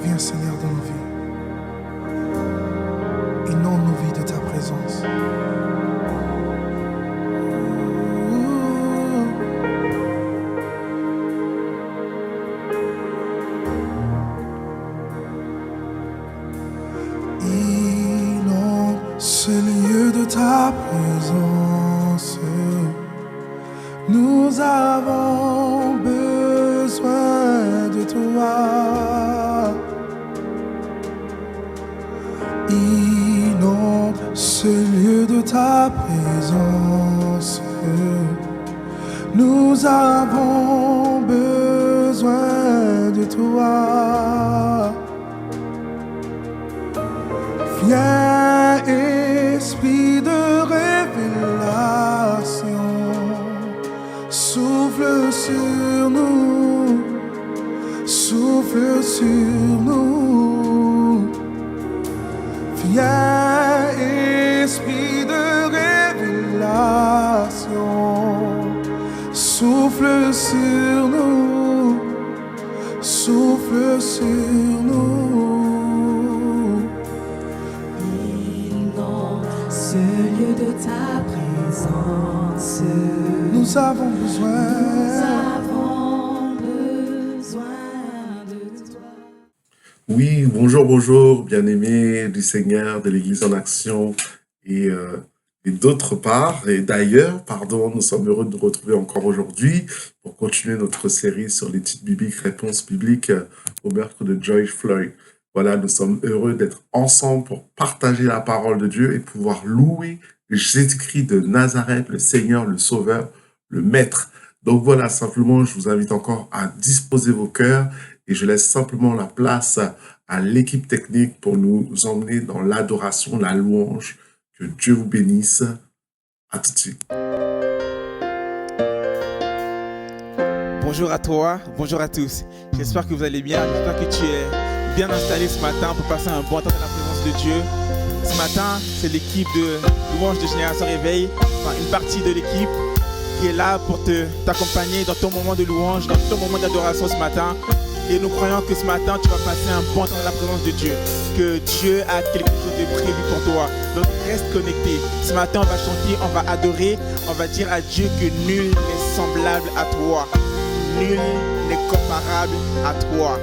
Viens Seigneur dans nos vies. Inonde nos vies de ta présence. Inonde ce lieu de ta présence. Nous avons besoin de toi. Inonde ce lieu de ta présence. Nous avons besoin de toi. Viens, esprit de révélation, souffle sur nous, souffle sur nous. Viens, esprit de révélation, souffle sur nous, souffle sur nous. Ce lieu de ta présence, nous avons besoin de toi. Oui, bonjour, bien-aimés du Seigneur, de l'Église en action et d'autre part. Et d'ailleurs, nous sommes heureux de nous retrouver encore aujourd'hui pour continuer notre série sur l'étude biblique, réponse biblique au meurtre de George Floyd. Voilà, nous sommes heureux d'être ensemble pour partager la parole de Dieu et pouvoir louer Jésus-Christ de Nazareth, le Seigneur, le Sauveur, le Maître. Donc voilà, simplement, je vous invite encore à disposer vos cœurs et je laisse simplement la place à l'équipe technique pour nous emmener dans l'adoration, la louange. Que Dieu vous bénisse. À tout de suite. Bonjour à toi, bonjour à tous. J'espère que vous allez bien, j'espère que tu es bien installé ce matin pour passer un bon temps dans la présence de Dieu. Ce matin, c'est l'équipe de louange de Génération Réveil, une partie de l'équipe qui est là pour t'accompagner dans ton moment de louange, dans ton moment d'adoration ce matin. Et nous croyons que ce matin, tu vas passer un bon temps dans la présence de Dieu, que Dieu a quelque chose de prévu pour toi. Donc reste connecté. Ce matin, on va chanter, on va adorer, on va dire à Dieu que nul n'est semblable à toi. Nul n'est comparable à toi.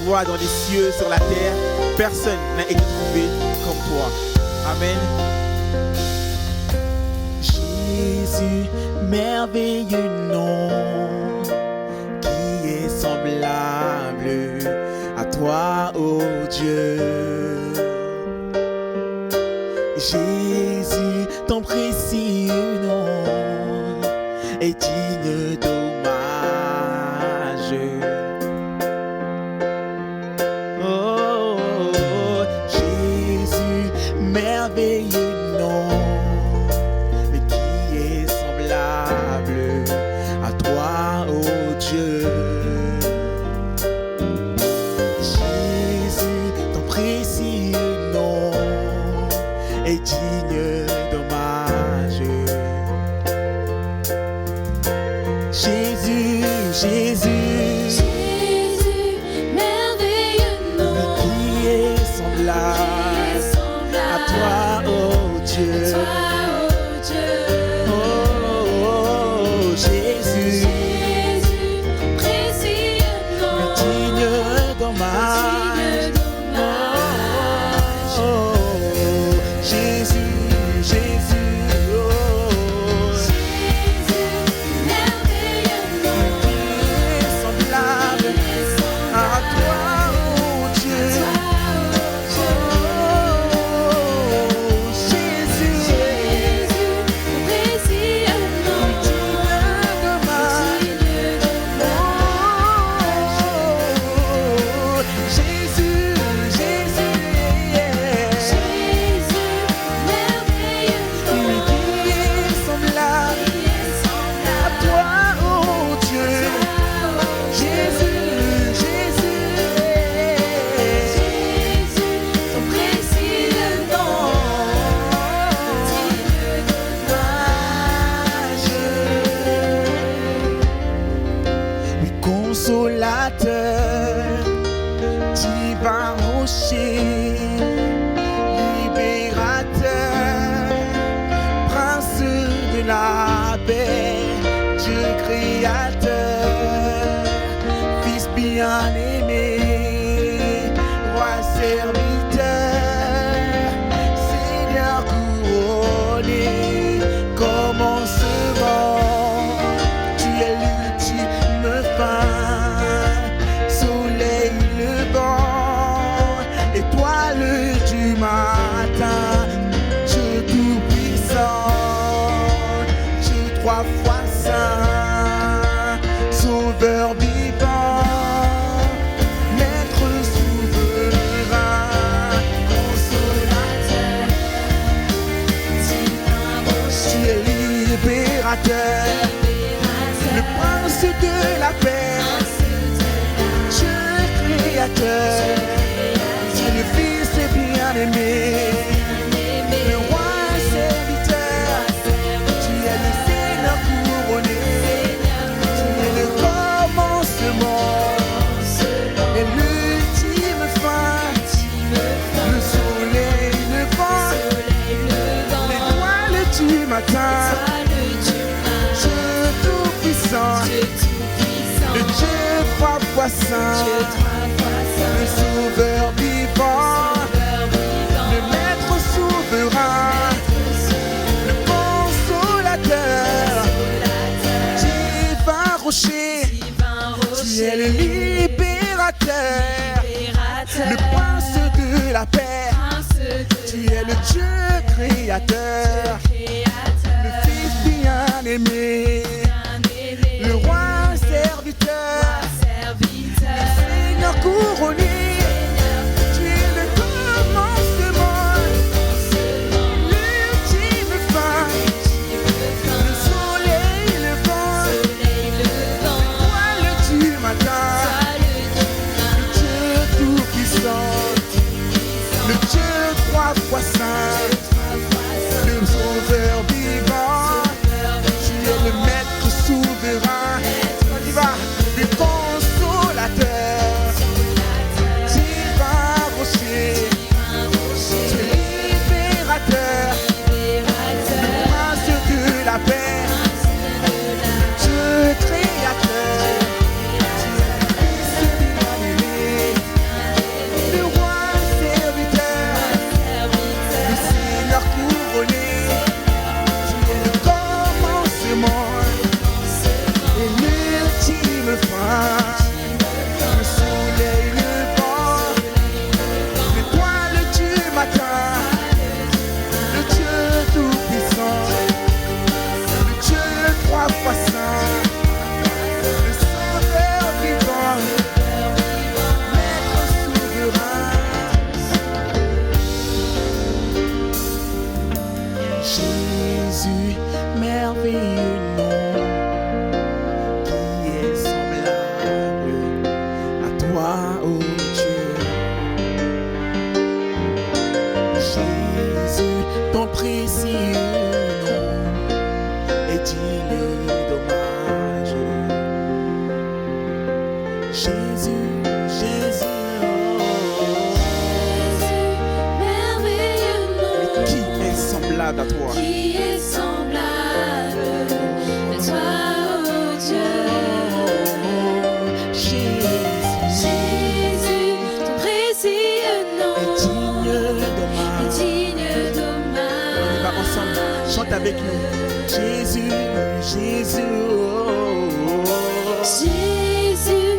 Toi dans les cieux, sur la terre, personne n'a été trouvé comme toi. Amen. Jésus, merveilleux nom, qui est semblable à toi, ô Dieu. Jésus, ton précieux nom est digne d'hommage. Merveilleux nom, mais qui est semblable à toi, ô Dieu. Jésus, ton précieux nom est digne d'hommage. Jésus, Jésus, Merveilleux nom, qui est semblable à toi, oh Dieu. Oh, Jésus, précieux nom, digne d'hommage. Oh, Jésus, Jésus, oh, merveilleux nom, qui est semblable à toi, oh Dieu. divin rocher, libérateur, prince de la paix, Dieu créateur, fils bien-aimé, roi serviteur, Seigneur couronné, commencement, tu es l'ultime fin, soleil levant, étoile du matin, Dieu tout-puissant, Dieu trois fois saint, sauveur vivant, maître souverain, consolateur, tu es libérateur, le prince de la paix, Dieu créateur, tu es le fils bien-aimé, le roi serviteur, tu es le Seigneur couronné, tu es le commencement et l'ultime fin, le soleil levant, l'étoile du matin, Dieu tout-puissant, le Dieu trois fois saint, le sauveur vivant, le maître souverain, le consolateur, divin rocher, tu es le libérateur, le prince de la paix, tu es le Dieu créateur, le fils bien-aimé, le roi serviteur, le Seigneur couronné, tu es le commencement, l'ultime fin, le soleil levant, l'étoile du matin, le Dieu tout-puissant, le Dieu trois fois saint, le sauveur vivant, tu es le maître souverain, on y va, le consolateur, divin rocher, tu es libérateur, le prince de la paix, Dieu créateur, tu es le fils bien-aimé, le roi serviteur, le Seigneur couronné, tu es le commencement et l'ultime fin, le soleil levant, l'étoile du matin, le Dieu tout-puissant, le Dieu trois fois saint, le sauveur vivant, maître souverain. Jésus, merveilleux nom, qui est semblable à toi, ô Dieu. Jésus, ton précieux nom est digne d'hommage. Jésus, Jésus, merveilleux nom, qui est semblable à toi. qui est semblable à toi, ô Dieu. Jésus, ton précieux nom Est digne est d'hommage. digne On y d'hommage. va ensemble, chante avec nous. Jésus, Jésus, Jésus,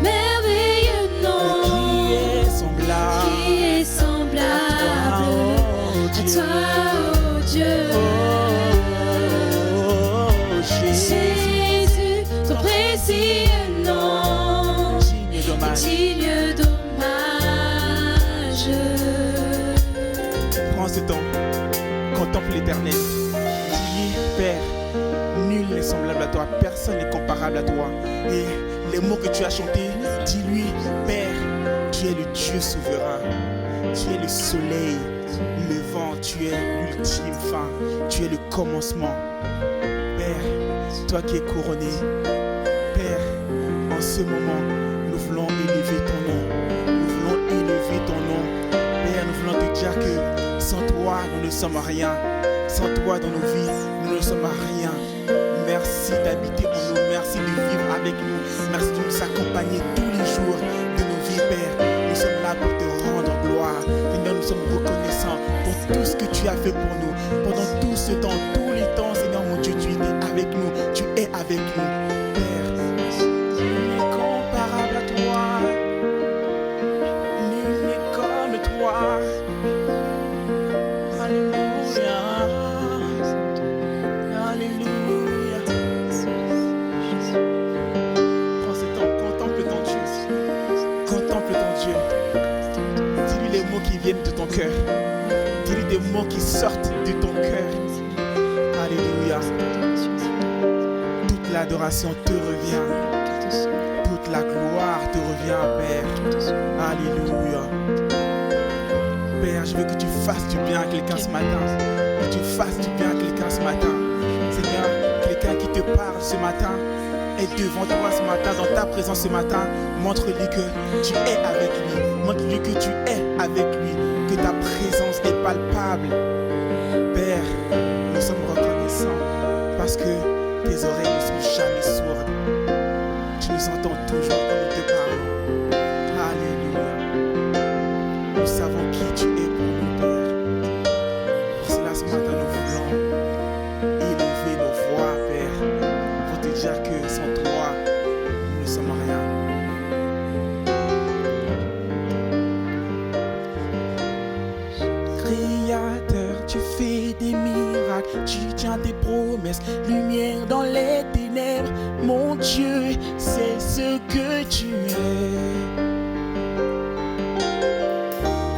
merveilleux nom, qui est semblable qui est semblable à toi, ô Dieu. Jésus, ton précieux nom digne est d'hommage. digne d'hommage. Prends ce temps, contemple l'éternel. Dis-lui, Père, nul n'est semblable à toi, personne n'est comparable à toi. Et les mots que tu as chantés, dis-lui, Père, tu es le Dieu souverain, tu es le soleil levant, tu es l'ultime fin, tu es le commencement. Père, toi qui es couronné, Père, en ce moment, nous voulons élever ton nom, nous voulons dire que sans toi, nous ne sommes rien. Sans toi, dans nos vies, nous ne sommes rien. Merci d'habiter en nous. Merci de vivre avec nous. Merci de nous accompagner tous les jours de nos vies, Père. Nous sommes là pour te rendre gloire. Seigneur, nous sommes reconnaissants pour tout ce que tu as fait pour nous. Pendant tout ce temps, tous les temps, Seigneur mon Dieu, tu étais avec nous. Tu es avec nous, Père. Nul n'est comparable à toi. Nul n'est comme toi. Alléluia. Alléluia. Prends ce temps, contemple ton Dieu. Contemple ton Dieu. Dis-lui les mots qui viennent de ton cœur. Dis-lui des mots qui sortent de ton cœur. Alléluia. Toute l'adoration te revient. Toute la gloire te revient, Père. Alléluia. Père, je veux que tu fasses du bien à quelqu'un ce matin. Que tu fasses du bien à quelqu'un ce matin. Seigneur, quelqu'un qui te parle ce matin est devant toi ce matin, dans ta présence ce matin. Montre-lui que tu es avec lui. Montre-lui que tu es avec lui. Que ta présence est palpable. Père, nous sommes reconnaissants parce que tes oreilles ne sont jamais sourdes. Tu nous entends toujours quand nous te parlons. Alléluia. Nous savons qui tu es pour nous, Père. Pour cela, ce matin, nous voulons élever nos voix, Père, pour te dire que sans toi, nous ne sommes rien. Créateur, tu fais des miracles, tu tiens tes promesses, lumière dans les ténèbres. Mon Dieu, c'est ce que tu es.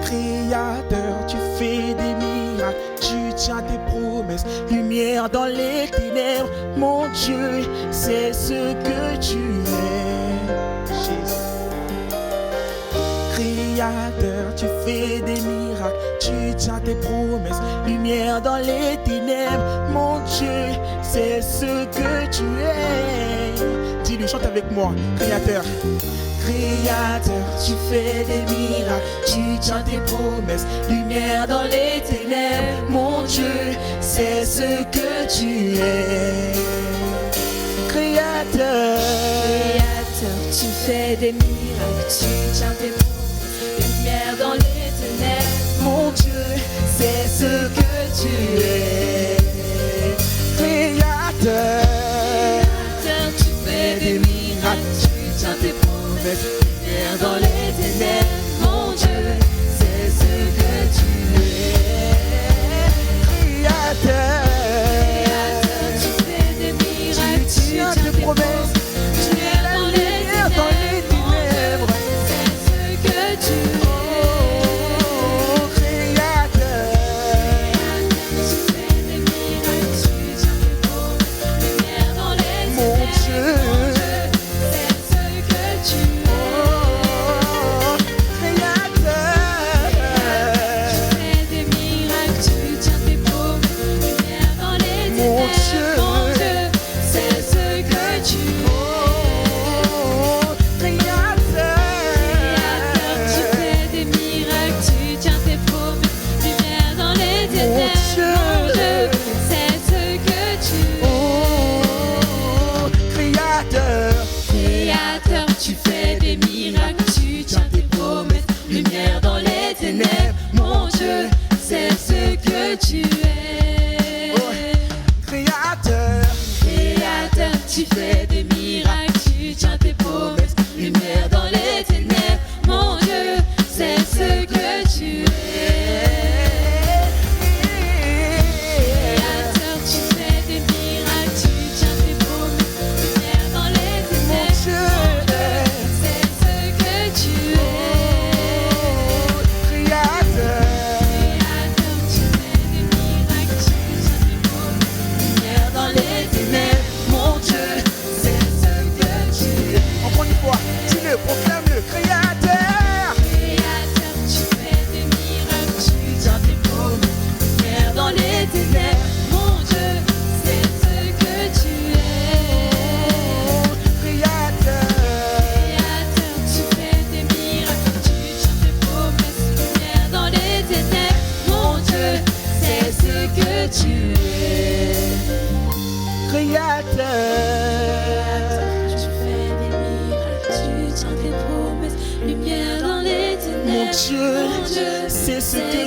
Créateur, tu fais des miracles, tu tiens tes promesses, lumière dans les ténèbres. Mon Dieu, c'est ce que tu es. Jésus. Créateur, tu fais des miracles, tu tiens tes promesses, lumière dans les ténèbres. Mon Dieu, c'est ce que tu es. Dis-lui, chante avec moi. Créateur. Créateur, tu fais des miracles, tu tiens tes promesses, lumière dans les ténèbres. Mon Dieu, c'est ce que tu es. Créateur. Créateur, tu fais des miracles, tu tiens tes promesses, lumière dans les ténèbres. Mon Dieu, c'est ce que tu es. Créateur. Créateur, tu fais des miracles, tu tiens tes promesses, lumière dans les ténèbres. Mon Dieu, c'est ce que tu es. Créateur. Créateur, tu fais des miracles, tu tiens tes promesses, lumière dans les ténèbres. C'est ce que tu es. Mon Dieu, c'est ce que tu es. Créateur. Créateur, tu fais des miracles, tu tiens tes promesses, lumière dans les ténèbres. Mon Dieu, c'est ce que tu es. Créateur, tu fais des miracles, tu tiens tes promesses, lumière dans les ténèbres. Mon Dieu, c'est ce que tu es.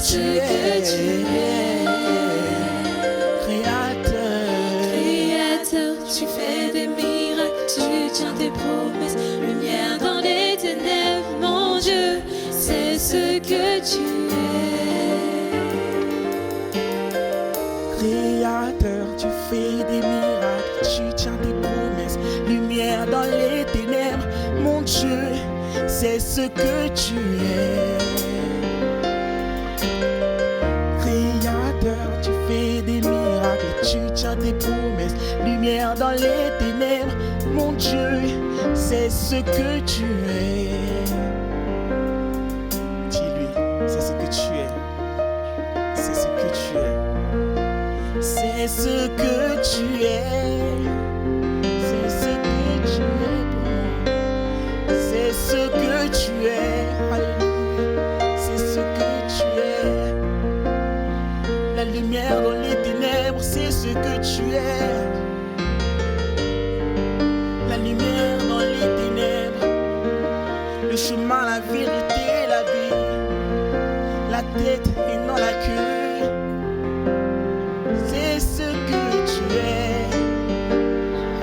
tu es. Créateur, tu fais des miracles, tu tiens tes promesses. Lumière dans les ténèbres, mon Dieu, c'est ce que tu es. Créateur, tu fais des miracles, tu tiens tes promesses. Lumière dans les ténèbres, mon Dieu, c'est ce que tu es. Créateur, tu fais des miracles, tu tiens tes promesses. Lumière dans les ténèbres, mon Dieu, c'est ce que tu es. Dis-lui, c'est ce que tu es. C'est ce que tu es. C'est ce que tu es. C'est ce que tu es pour moi. C'est ce que tu es. Alléluia. C'est ce que tu es. La lumière dans les ténèbres, c'est ce que tu es. La lumière dans les ténèbres. Le chemin, la vérité, la vie. La tête et non la queue. C'est ce que tu es.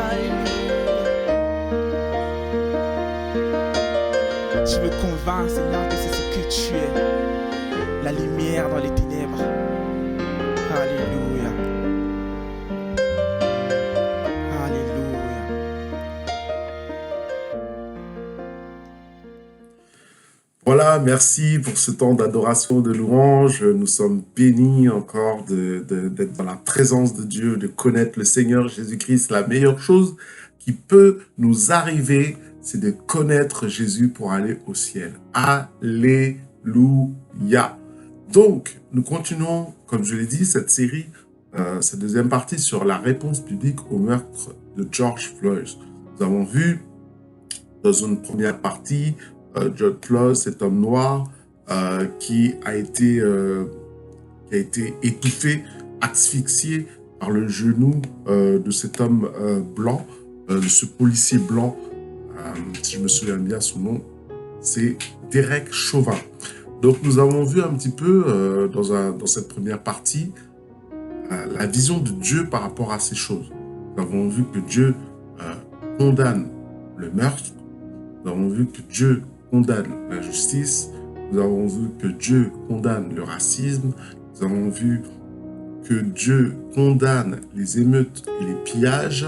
Alléluia. Tu me convaincs, Seigneur, que c'est ce que tu es. La lumière dans les ténèbres. Alléluia. Alléluia. Voilà, merci pour ce temps d'adoration, de louange. Nous sommes bénis encore d'être dans la présence de Dieu, de connaître le Seigneur Jésus-Christ. La meilleure chose qui peut nous arriver, c'est de connaître Jésus pour aller au ciel. Alléluia. Donc, nous continuons, comme je l'ai dit, cette série, cette deuxième partie sur la réponse biblique au meurtre de George Floyd. Nous avons vu dans une première partie George Floyd, cet homme noir qui a été étouffé, asphyxié par le genou de cet homme blanc, de ce policier blanc, si je me souviens bien son nom, c'est Derek Chauvin. Donc nous avons vu un petit peu dans cette première partie la vision de Dieu par rapport à ces choses. Nous avons vu que Dieu condamne le meurtre, nous avons vu que Dieu condamne l'injustice, nous avons vu que Dieu condamne le racisme, nous avons vu que Dieu condamne les émeutes et les pillages,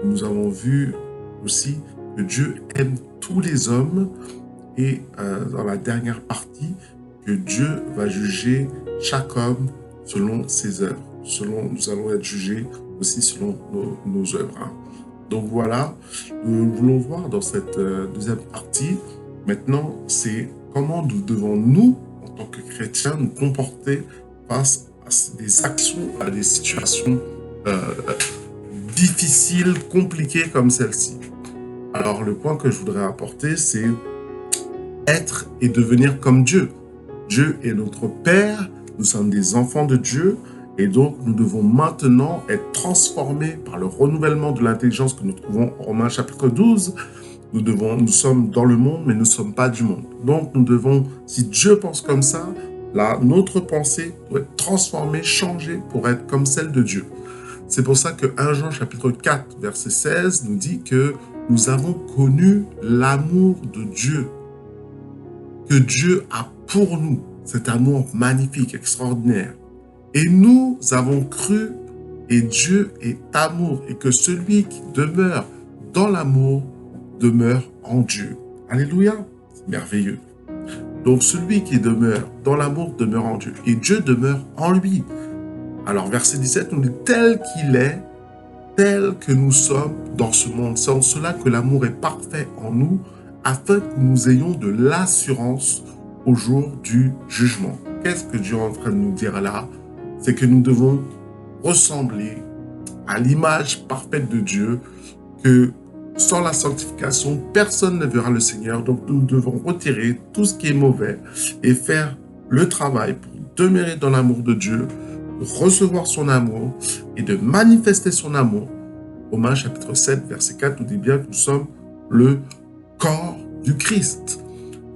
nous avons vu aussi que Dieu aime tous les hommes et dans la dernière partie, que Dieu va juger chaque homme selon ses œuvres. Nous allons être jugés aussi selon nos œuvres. Hein. Donc voilà, nous voulons voir dans cette deuxième partie, maintenant, c'est comment nous devons, nous, en tant que chrétiens, nous comporter face à des actions, à des situations difficiles, compliquées comme celle-ci. Alors, le point que je voudrais apporter, c'est être et devenir comme Dieu. Dieu est notre Père, nous sommes des enfants de Dieu, et donc nous devons maintenant être transformés par le renouvellement de l'intelligence que nous trouvons en Romains chapitre 12. Nous sommes dans le monde, mais nous ne sommes pas du monde. Donc nous devons, si Dieu pense comme ça, là, notre pensée doit être transformée, changée pour être comme celle de Dieu. C'est pour ça que 1 Jean chapitre 4, verset 16 nous dit que nous avons connu l'amour de Dieu, que Dieu a pour nous, cet amour magnifique, extraordinaire. Et nous avons cru, et Dieu est amour, et que celui qui demeure dans l'amour demeure en Dieu. Alléluia, c'est merveilleux. Donc celui qui demeure dans l'amour demeure en Dieu, et Dieu demeure en lui. Alors verset 17, on dit tel qu'il est, tel que nous sommes dans ce monde. C'est en cela que l'amour est parfait en nous, afin que nous ayons de l'assurance au jour du jugement. Qu'est-ce que Dieu est en train de nous dire là? C'est que nous devons ressembler à l'image parfaite de Dieu, que sans la sanctification, personne ne verra le Seigneur. Donc nous devons retirer tout ce qui est mauvais et faire le travail pour demeurer dans l'amour de Dieu, de recevoir son amour et de manifester son amour. Romains chapitre 7, verset 4 nous dit bien que nous sommes le corps du Christ.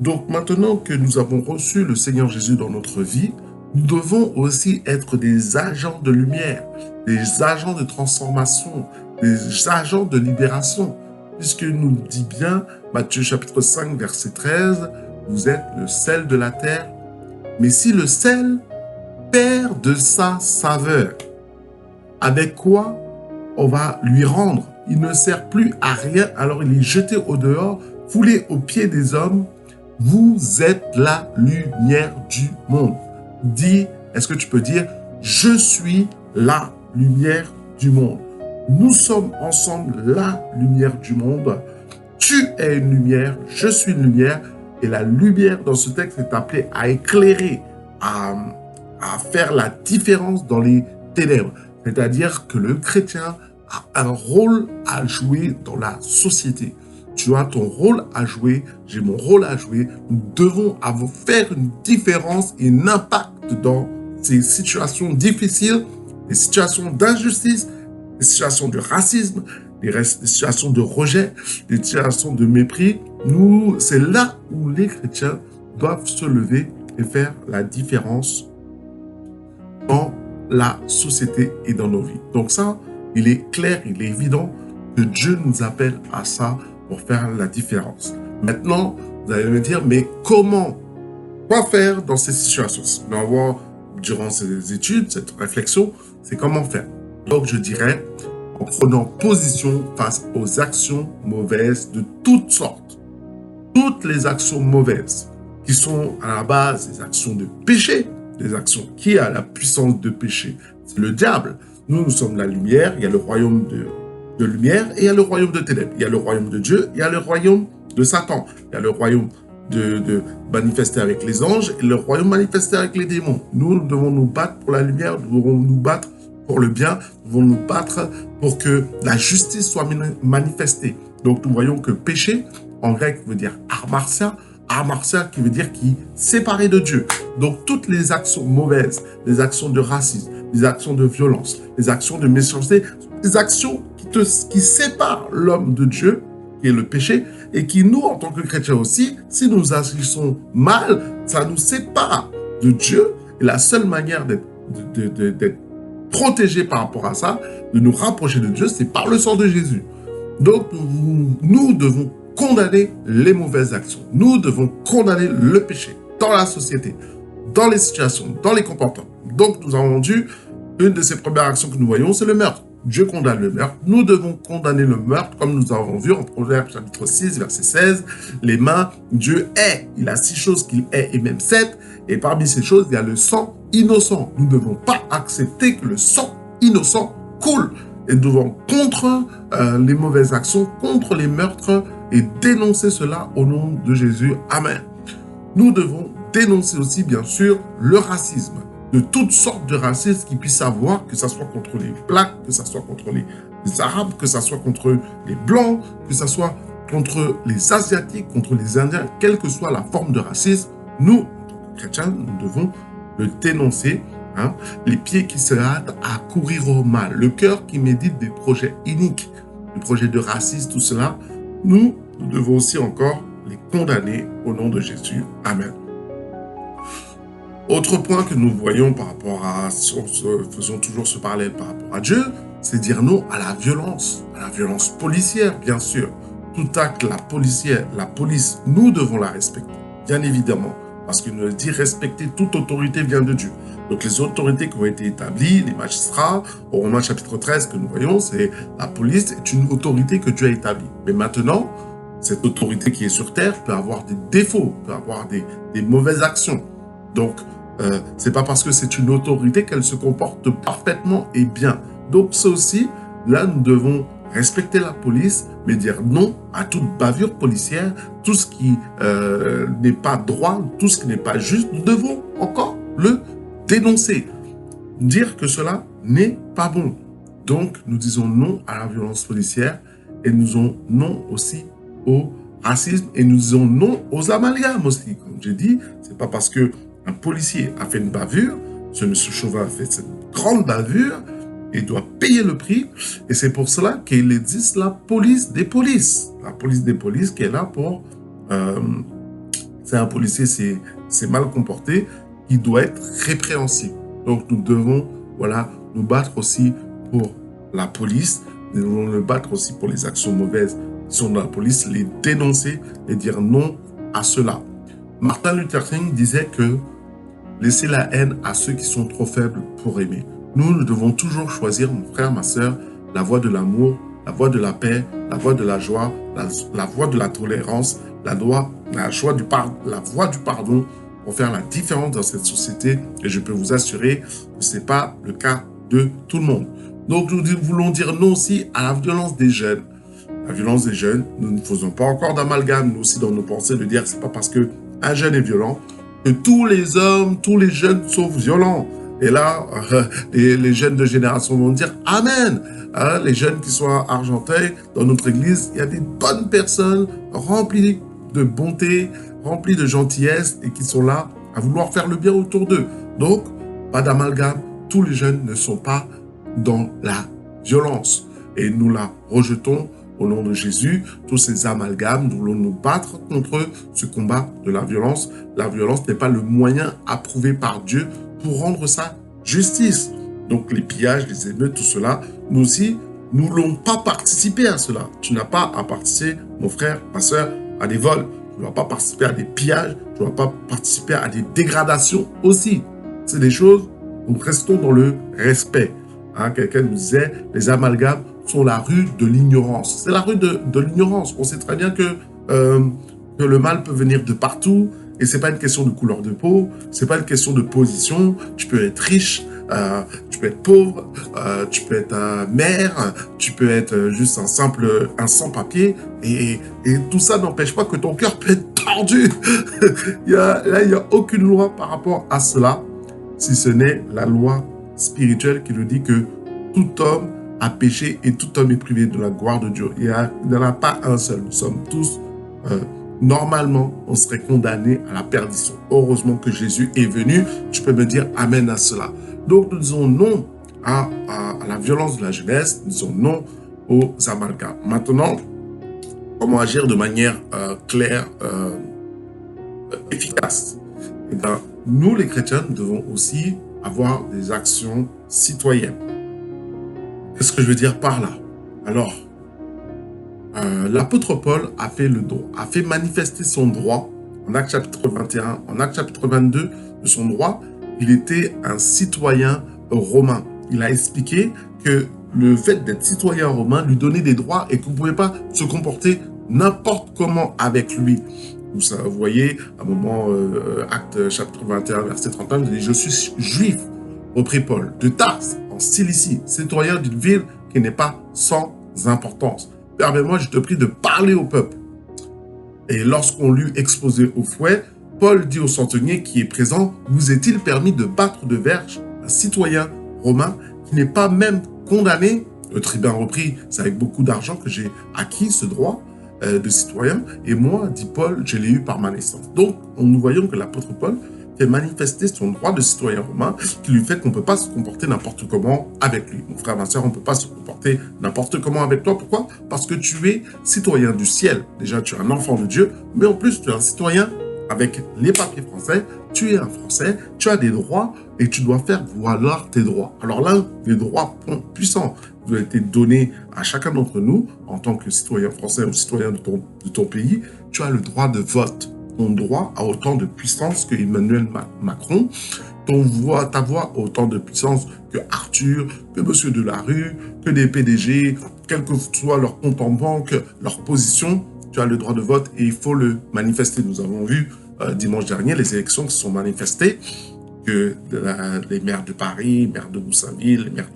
Donc maintenant que nous avons reçu le Seigneur Jésus dans notre vie, Nous devons aussi être des agents de lumière, des agents de transformation, des agents de libération. Puisque nous dit bien, Matthieu chapitre 5, verset 13, vous êtes le sel de la terre. Mais si le sel perd de sa saveur, avec quoi on va lui rendre? Il ne sert plus à rien, alors il est jeté au dehors, foulé aux pieds des hommes. Vous êtes la lumière du monde. Dis, est-ce que tu peux dire, je suis la lumière du monde. Nous sommes ensemble la lumière du monde. Tu es une lumière, je suis une lumière. Et la lumière dans ce texte est appelée à éclairer, à faire la différence dans les ténèbres. C'est-à-dire que le chrétien a un rôle à jouer dans la société. Tu as ton rôle à jouer, j'ai mon rôle à jouer. Nous devons faire une différence et un impact dans ces situations difficiles, les situations d'injustice, les situations de racisme, les situations de rejet, les situations de mépris. C'est là où les chrétiens doivent se lever et faire la différence dans la société et dans nos vies. Donc ça, il est clair, il est évident que Dieu nous appelle à ça pour faire la différence. Maintenant, vous allez me dire, mais comment? Quoi faire dans ces situations? On va voir durant ces études, cette réflexion, c'est comment faire. Donc je dirais, en prenant position face aux actions mauvaises de toutes sortes. Toutes les actions mauvaises qui sont à la base des actions de péché, des actions qui a la puissance de péché. C'est le diable. Nous sommes la lumière, il y a le royaume de lumière et il y a le royaume de ténèbres. Il y a le royaume de Dieu, il y a le royaume de Satan. Il y a le royaume de manifester avec les anges et le royaume manifester avec les démons. Nous devons nous battre pour la lumière, nous devons nous battre pour le bien, nous devons nous battre pour que la justice soit manifestée. Donc nous voyons que péché, en grec, veut dire armartia qui veut dire qui séparé de Dieu. Donc toutes les actions mauvaises, les actions de racisme, les actions de violence, les actions de méchanceté, les actions qui séparent l'homme de Dieu, qui est le péché, et qui nous, en tant que chrétiens aussi, si nous agissons mal, ça nous sépare de Dieu. Et la seule manière d'être protégé par rapport à ça, de nous rapprocher de Dieu, c'est par le sang de Jésus. Donc nous devons condamner les mauvaises actions. Nous devons condamner le péché dans la société, dans les situations, dans les comportements. Donc, nous avons dû, une de ces premières actions que nous voyons, c'est le meurtre. Dieu condamne le meurtre. Nous devons condamner le meurtre, comme nous avons vu en Proverbes chapitre 6, verset 16. Les mains, Dieu hait. Il a 6 choses qu'il hait et même 7. Et parmi ces choses, il y a le sang innocent. Nous ne devons pas accepter que le sang innocent coule. Et nous devons contre les mauvaises actions, contre les meurtres, et dénoncer cela au nom de Jésus. Amen. Nous devons dénoncer aussi, bien sûr, le racisme, de toutes sortes de racisme qu'il puisse avoir, que ce soit contre les Blacks, que ce soit contre les Arabes, que ce soit contre les Blancs, que ce soit contre les Asiatiques, contre les Indiens, quelle que soit la forme de racisme, nous, en tant que chrétiens, nous devons le dénoncer. Les pieds qui se hâtent à courir au mal, le cœur qui médite des projets iniques, des projets de racisme, tout cela, nous devons aussi encore les condamner au nom de Jésus. Amen. Autre point que nous voyons par rapport à, faisons toujours ce parallèle par rapport à Dieu, c'est dire non à la violence policière, bien sûr. Tout acte, la police, nous devons la respecter, bien évidemment, parce qu'il nous dit respecter toute autorité vient de Dieu. Donc les autorités qui ont été établies, les magistrats, au Romains chapitre 13 que nous voyons, c'est la police est une autorité que Dieu a établie. Mais maintenant, cette autorité qui est sur terre peut avoir des défauts, peut avoir des mauvaises actions. Donc, c'est pas parce que c'est une autorité qu'elle se comporte parfaitement et bien. Donc ça aussi, là, nous devons respecter la police, mais dire non à toute bavure policière, tout ce qui n'est pas droit, tout ce qui n'est pas juste, nous devons encore le dénoncer, dire que cela n'est pas bon. Donc, nous disons non à la violence policière et nous disons non aussi au racisme et nous disons non aux amalgames aussi. Comme j'ai dit, c'est pas parce que un policier a fait une bavure, ce monsieur Chauvin a fait cette grande bavure, et doit payer le prix. Et c'est pour cela qu'il existe la police des polices. La police des polices qui est là pour... c'est un policier, c'est mal comporté, qui doit être répréhensible. Donc nous devons nous battre aussi pour la police, nous devons nous battre aussi pour les actions mauvaises qui sont dans la police, les dénoncer et dire non à cela. Martin Luther King disait que laissez la haine à ceux qui sont trop faibles pour aimer. Nous devons toujours choisir, mon frère, ma sœur, la voie de l'amour, la voie de la paix, la voie de la joie, la voie de la tolérance, la voie du pardon pour faire la différence dans cette société. Et je peux vous assurer que ce n'est pas le cas de tout le monde. Donc nous voulons dire non aussi à la violence des jeunes. La violence des jeunes, nous ne faisons pas encore d'amalgame, nous aussi dans nos pensées, de dire que ce n'est pas parce qu'un jeune est violent que tous les hommes, tous les jeunes sont violents. Et là, les jeunes de génération vont dire « Amen ». Les jeunes qui sont à Argenteuil, dans notre église, il y a des bonnes personnes remplies de bonté, remplies de gentillesse et qui sont là à vouloir faire le bien autour d'eux. Donc, pas d'amalgame, tous les jeunes ne sont pas dans la violence. Et nous la rejetons au nom de Jésus. Tous ces amalgames, nous voulons nous battre contre ce combat de la violence. La violence n'est pas le moyen approuvé par Dieu pour rendre sa justice. Donc les pillages, les émeutes, tout cela, nous aussi, nous ne voulons pas participer à cela. Tu n'as pas à participer, mon frère, ma soeur, à des vols. Tu ne vas pas participer à des pillages. Tu ne vas pas participer à des dégradations aussi. C'est des choses, nous restons dans le respect. Quelqu'un nous disait, les amalgames sont la rue de l'ignorance. C'est la rue de l'ignorance. On sait très bien que le mal peut venir de partout. Et c'est pas une question de couleur de peau, c'est pas une question de position. Tu peux être riche, tu peux être pauvre, tu peux être maire, tu peux être juste un sans-papier. Et tout ça n'empêche pas que ton cœur peut être tordu. il y a aucune loi par rapport à cela, si ce n'est la loi spirituelle qui nous dit que tout homme a péché et tout homme est privé de la gloire de Dieu. Il n'y en a pas un seul. Nous sommes tous... normalement, on serait condamné à la perdition. Heureusement que Jésus est venu. Tu peux me dire amen à cela. Donc, nous disons non à la violence de la jeunesse. Nous disons non aux amalgames. Maintenant, comment agir de manière claire, efficace? Eh bien, nous, les chrétiens, nous devons aussi avoir des actions citoyennes. Qu'est-ce que je veux dire par là? Alors, l'apôtre Paul a fait manifester son droit en Actes chapitre 21, en Actes chapitre 22 de son droit. Il était un citoyen romain. Il a expliqué que le fait d'être citoyen romain lui donnait des droits et que vous ne pouvez pas se comporter n'importe comment avec lui. Vous voyez, à un moment, Actes chapitre 21, verset 31, il dit « Je suis juif, reprit Paul, de Tarse, en Cilicie, citoyen d'une ville qui n'est pas sans importance. Permets-moi, je te prie de parler au peuple. » Et lorsqu'on l'eut exposé au fouet, Paul dit au centenier qui est présent, « Vous est-il permis de battre de verge un citoyen romain qui n'est pas même condamné ?» Le tribun reprit, « C'est avec beaucoup d'argent que j'ai acquis ce droit de citoyen, et moi, dit Paul, je l'ai eu par ma naissance. » Donc, nous voyons que l'apôtre Paul fait manifester son droit de citoyen romain qui lui fait qu'on ne peut pas se comporter n'importe comment avec lui. Mon frère, ma soeur, on ne peut pas se comporter n'importe comment avec toi. Pourquoi? Parce que tu es citoyen du ciel. Déjà, tu es un enfant de Dieu, mais en plus, tu es un citoyen avec les papiers français. Tu es un Français, tu as des droits et tu dois faire valoir tes droits. Alors là, des droits puissants qui ont été donnés à chacun d'entre nous en tant que citoyen français ou citoyen de ton pays. Tu as le droit de vote. Ton droit a autant de puissance que Emmanuel Macron, ta voix a autant de puissance que Arthur, que Monsieur Delarue, que des PDG, quel que soit leur compte en banque, leur position, tu as le droit de vote et il faut le manifester. Nous avons vu dimanche dernier les élections qui se sont manifestées, que les maires de Paris, les maires de Goussainville, les maires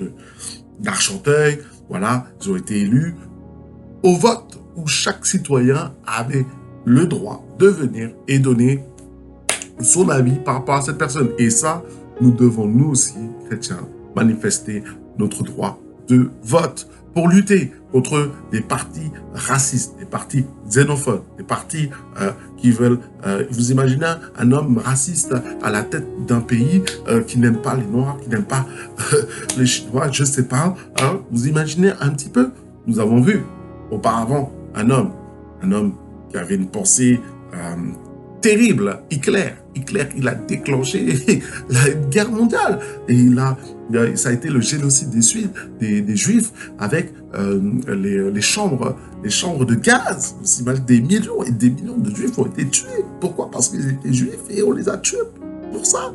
d'Argenteuil, voilà, ils ont été élus au vote où chaque citoyen avait le droit de venir et donner son avis par rapport à cette personne. Et ça, nous devons, nous aussi, chrétiens, manifester notre droit de vote pour lutter contre des partis racistes, des partis xénophobes, des partis qui veulent... vous imaginez un homme raciste à la tête d'un pays qui n'aime pas les Noirs, qui n'aime pas les Chinois, je ne sais pas. Hein, vous imaginez un petit peu? Nous avons vu auparavant un homme qui avait une pensée terrible. Hitler, il a déclenché la guerre mondiale. Et ça a été le génocide des Juifs avec les chambres de gaz. Vous imaginez, des millions et des millions de Juifs ont été tués. Pourquoi? Parce qu'ils étaient Juifs et on les a tués pour ça.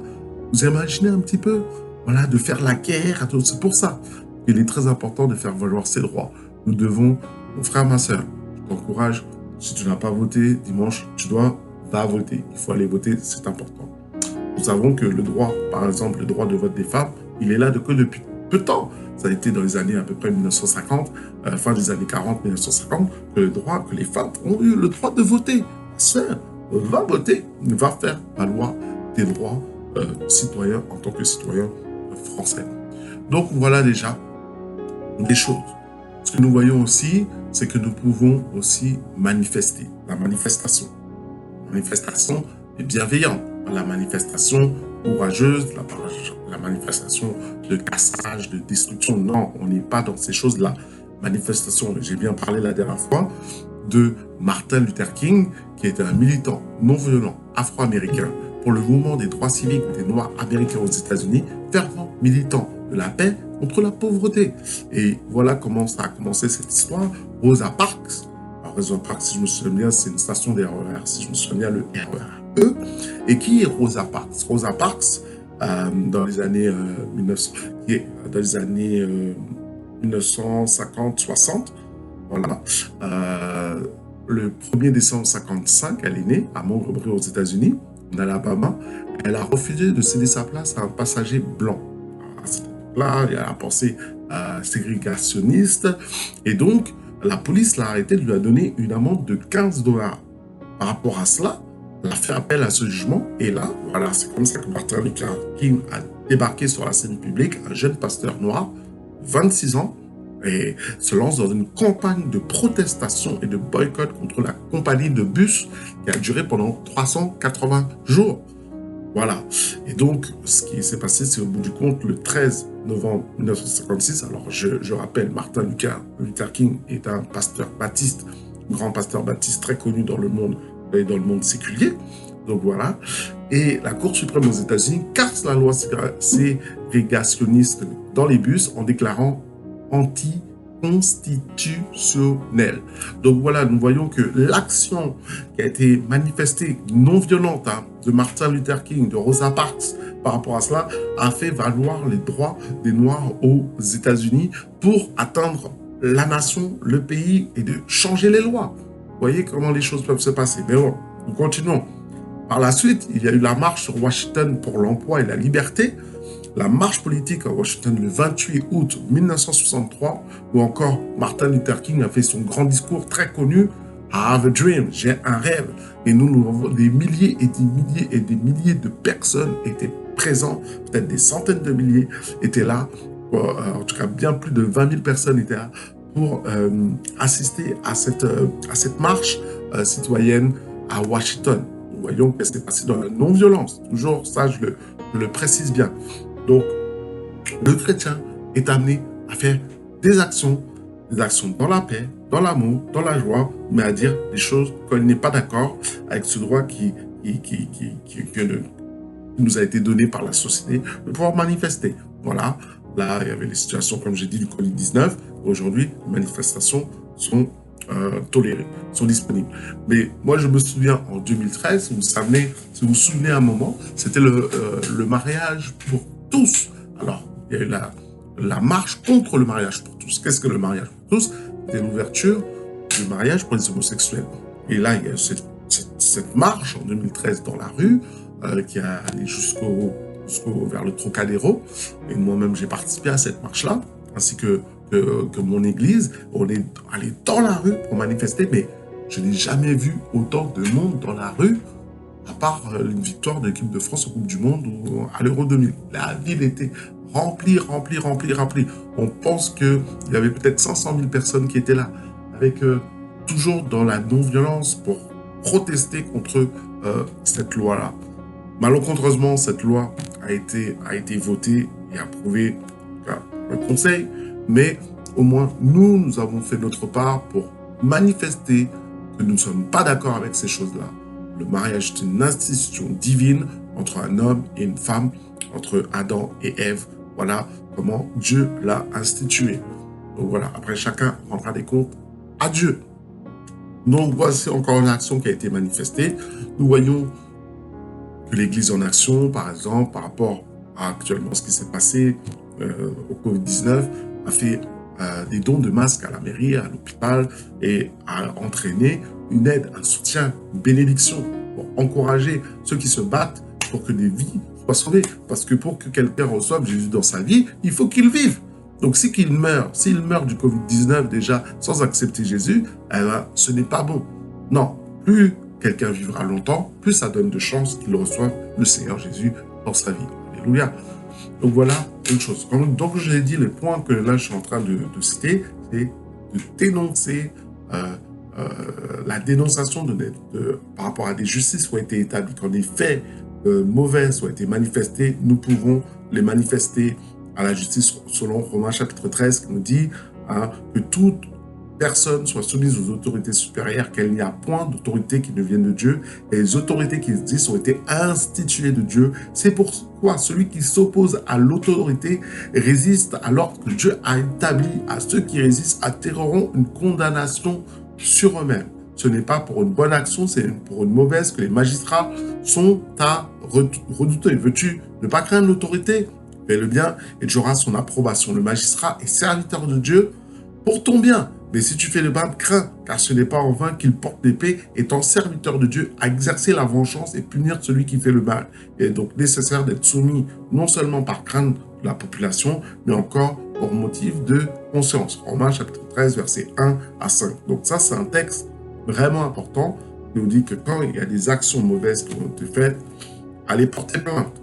Vous imaginez un petit peu, voilà, de faire la guerre. C'est pour ça qu'il est très important de faire valoir ses droits. Nous devons, mon frère, ma soeur, je t'encourage, si tu n'as pas voté dimanche, va voter. Il faut aller voter, c'est important. Nous savons que le droit, par exemple, le droit de vote des femmes, il est là depuis peu de temps. Ça a été dans les années à peu près 1950, fin des années 40, 1950, que les femmes ont eu le droit de voter. Ma soeur, va voter, va faire valoir tes droits citoyens en tant que citoyen français. Donc voilà déjà des choses. Ce que nous voyons aussi, c'est que nous pouvons aussi manifester. La manifestation est bienveillante. La manifestation courageuse, la manifestation de cassage, de destruction. Non, on n'est pas dans ces choses-là. Manifestation, j'ai bien parlé la dernière fois de Martin Luther King, qui était un militant non violent afro-américain pour le mouvement des droits civiques des Noirs américains aux États-Unis, fervent militant de la paix contre la pauvreté. Et voilà comment ça a commencé cette histoire. Rosa Parks, Rosa Parks, si je me souviens bien, c'est une station des RER, si je me souviens bien, le RER. Et qui est Rosa Parks? Rosa Parks, dans les années 1950-60, voilà, le 1er décembre 1955, elle est née à Montgomery aux États-Unis, en Alabama. Elle a refusé de céder sa place à un passager blanc. Là, il y a la pensée ségrégationniste. Et donc, la police l'a arrêté, lui a donné une amende de $15. Par rapport à cela, elle a fait appel à ce jugement. Et là, voilà, c'est comme ça que Martin Luther King a débarqué sur la scène publique, un jeune pasteur noir, 26 ans, et se lance dans une campagne de protestation et de boycott contre la compagnie de bus qui a duré pendant 380 jours. Voilà. Et donc, ce qui s'est passé, c'est au bout du compte, le 13 novembre 1956, alors je rappelle, Martin Luther King est un pasteur baptiste, grand pasteur baptiste très connu dans le monde séculier. Donc voilà. Et la Cour suprême aux États-Unis casse la loi ségrégationniste dans les bus en déclarant anticonstitutionnelle. Donc voilà, nous voyons que l'action qui a été manifestée non violente de Martin Luther King, de Rosa Parks, par rapport à cela, a fait valoir les droits des Noirs aux États-Unis pour atteindre la nation, le pays et de changer les lois. Vous voyez comment les choses peuvent se passer. Mais bon, nous continuons. Par la suite, il y a eu la marche sur Washington pour l'emploi et la liberté, la marche politique à Washington le 28 août 1963, où encore Martin Luther King a fait son grand discours très connu, « I have a dream », j'ai un rêve. Et nous avons des milliers et des milliers et des milliers de personnes étaient présents, peut-être des centaines de milliers étaient là, en tout cas bien plus de 20 000 personnes étaient là pour assister à cette marche citoyenne à Washington. Nous voyons que c'est passé dans la non-violence. Toujours ça, je le précise bien. Donc, le chrétien est amené à faire des actions dans la paix, dans l'amour, dans la joie, mais à dire des choses quand il n'est pas d'accord avec ce droit qui nous a été donné par la société de pouvoir manifester. Voilà, là, il y avait les situations, comme j'ai dit, du Covid-19. Aujourd'hui, les manifestations sont tolérées, sont disponibles. Mais moi, je me souviens, en 2013, si vous vous souvenez un moment, c'était le mariage pour tous. Alors, il y a eu la marche contre le mariage pour tous. Qu'est-ce que le mariage pour tous? C'était l'ouverture du mariage pour les homosexuels. Et là, il y a eu cette marche en 2013 dans la rue qui a allé vers le Trocadéro. Et moi-même, j'ai participé à cette marche-là, ainsi que mon église. On est allé dans la rue pour manifester, mais je n'ai jamais vu autant de monde dans la rue, à part une victoire de l'équipe de France au Coupe du Monde ou à l'Euro 2000. La ville était remplie. On pense qu'il y avait peut-être 500 000 personnes qui étaient là, avec toujours dans la non-violence pour protester contre cette loi-là. Malencontreusement, cette loi a été votée et approuvée par le Conseil, mais au moins nous avons fait notre part pour manifester que nous ne sommes pas d'accord avec ces choses-là. le mariage est une institution divine entre un homme et une femme, entre Adam et Ève. Voilà comment Dieu l'a institué. Donc voilà, après chacun rendra des comptes à Dieu. Donc voici encore une action qui a été manifestée. Nous voyons que l'Église en action, par exemple, par rapport à actuellement ce qui s'est passé au Covid-19, a fait des dons de masques à la mairie, à l'hôpital, et a entraîné une aide, un soutien, une bénédiction pour encourager ceux qui se battent pour que des vies soient sauvées. Parce que pour que quelqu'un reçoive Jésus dans sa vie, il faut qu'il vive. Donc s'il meurt du Covid-19 déjà sans accepter Jésus, eh ben, ce n'est pas bon. Non, plus quelqu'un vivra longtemps, plus ça donne de chances qu'il reçoive le Seigneur Jésus dans sa vie. Alléluia. Donc voilà une chose. Donc je l'ai dit, le point que là je suis en train de citer, c'est de dénoncer la dénonciation par rapport à des justices qui ont été établies. Quand des faits mauvais ont été manifestés, nous pouvons les manifester à la justice selon Romains chapitre 13 qui nous dit que toute personne soit soumise aux autorités supérieures, qu'il n'y a point d'autorité qui ne vienne de Dieu, et les autorités qui existent ont été instituées de Dieu. C'est pourquoi celui qui s'oppose à l'autorité résiste alors que Dieu a établi à ceux qui résistent attireront une condamnation sur eux-mêmes. Ce n'est pas pour une bonne action, c'est pour une mauvaise que les magistrats sont à redouter. Veux-tu ne pas craindre l'autorité? Fais le bien et tu auras son approbation. Le magistrat est serviteur de Dieu pour ton bien. Mais si tu fais le mal, crains, car ce n'est pas en vain qu'il porte l'épée, étant serviteur de Dieu, à exercer la vengeance et punir celui qui fait le mal. Il est donc nécessaire d'être soumis, non seulement par crainte de la population, mais encore pour motif de conscience. Romains chapitre 13, versets 1 à 5. Donc ça, c'est un texte vraiment important qui nous dit que quand il y a des actions mauvaises qui ont été faites, allez porter plainte,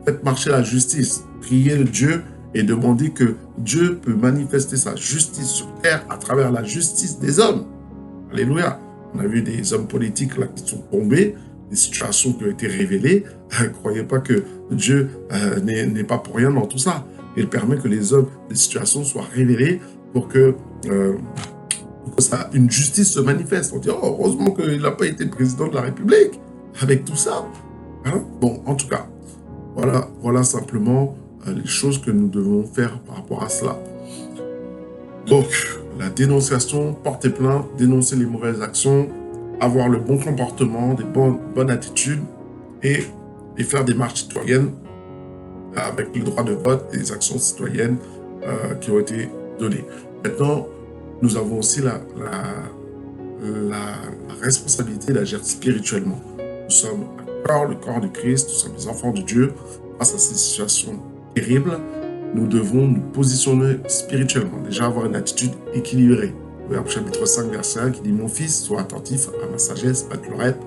faites marcher la justice, priez le Dieu et demandez que Dieu peut manifester sa justice sur terre à travers la justice des hommes. Alléluia. On a vu des hommes politiques là qui sont tombés, des situations qui ont été révélées. Ne croyez pas que Dieu n'est pas pour rien dans tout ça. Il permet que les hommes, les situations soient révélées pour que une justice se manifeste. On dit, oh, heureusement qu'il n'a pas été président de la République avec tout ça. Hein? Bon, en tout cas, voilà simplement les choses que nous devons faire par rapport à cela. Donc, la dénonciation, porter plainte, dénoncer les mauvaises actions, avoir le bon comportement, des bonnes attitudes et faire des marches citoyennes avec le droit de vote, des actions citoyennes qui ont été données. Maintenant, nous avons aussi la responsabilité d'agir spirituellement. Nous sommes le corps de Christ, nous sommes les enfants de Dieu. Face à ces situations terribles, nous devons nous positionner spirituellement, déjà avoir une attitude équilibrée. Proverbe chapitre 5, verset 1 qui dit « Mon fils, sois attentif à ma sagesse, prête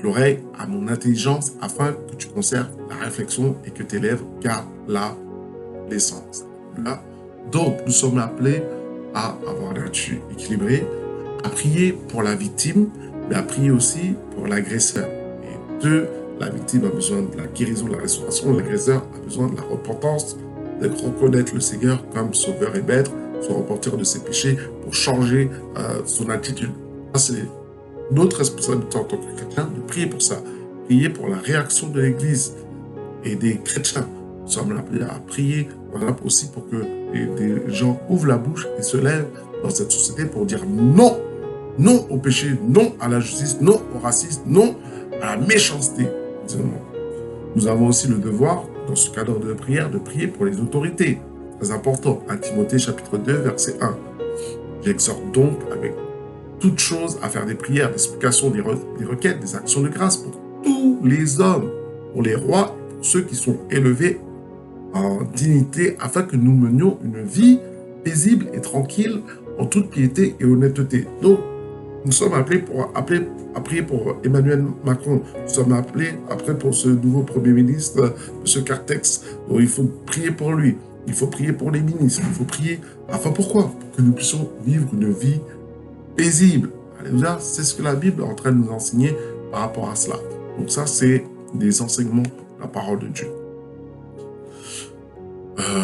l'oreille à mon intelligence, afin que tu conserves la réflexion et que tes lèvres gardent la naissance. » Donc, nous sommes appelés à avoir une attitude équilibrée, à prier pour la victime, mais à prier aussi pour l'agresseur. Et la victime a besoin de la guérison, de la restauration, l'agresseur a besoin de la repentance, de reconnaître le Seigneur comme sauveur et maître, se repentir de ses péchés pour changer son attitude. C'est notre responsabilité en tant que chrétien de prier pour ça, prier pour la réaction de l'Église et des chrétiens. Nous sommes appelés à prier aussi pour que des gens ouvrent la bouche et se lèvent dans cette société pour dire non, non au péché, non à la justice, non au racisme, non à la méchanceté. Nous avons aussi le devoir, dans ce cadre de prière, de prier pour les autorités. Très important, à Timothée chapitre 2, verset 1. J'exhorte donc avec toutes choses à faire des prières, des explications, des requêtes, des actions de grâce pour tous les hommes, pour les rois, pour ceux qui sont élevés en dignité, afin que nous menions une vie paisible et tranquille en toute piété et honnêteté. Donc, nous sommes appelés à prier pour Emmanuel Macron. Nous sommes appelés après pour ce nouveau Premier ministre, M. Cartex. Donc, il faut prier pour lui. Il faut prier pour les ministres. Il faut prier. Enfin, pourquoi? Pour que nous puissions vivre une vie paisible. Alléluia. C'est ce que la Bible est en train de nous enseigner par rapport à cela. Donc ça, c'est des enseignements de la parole de Dieu.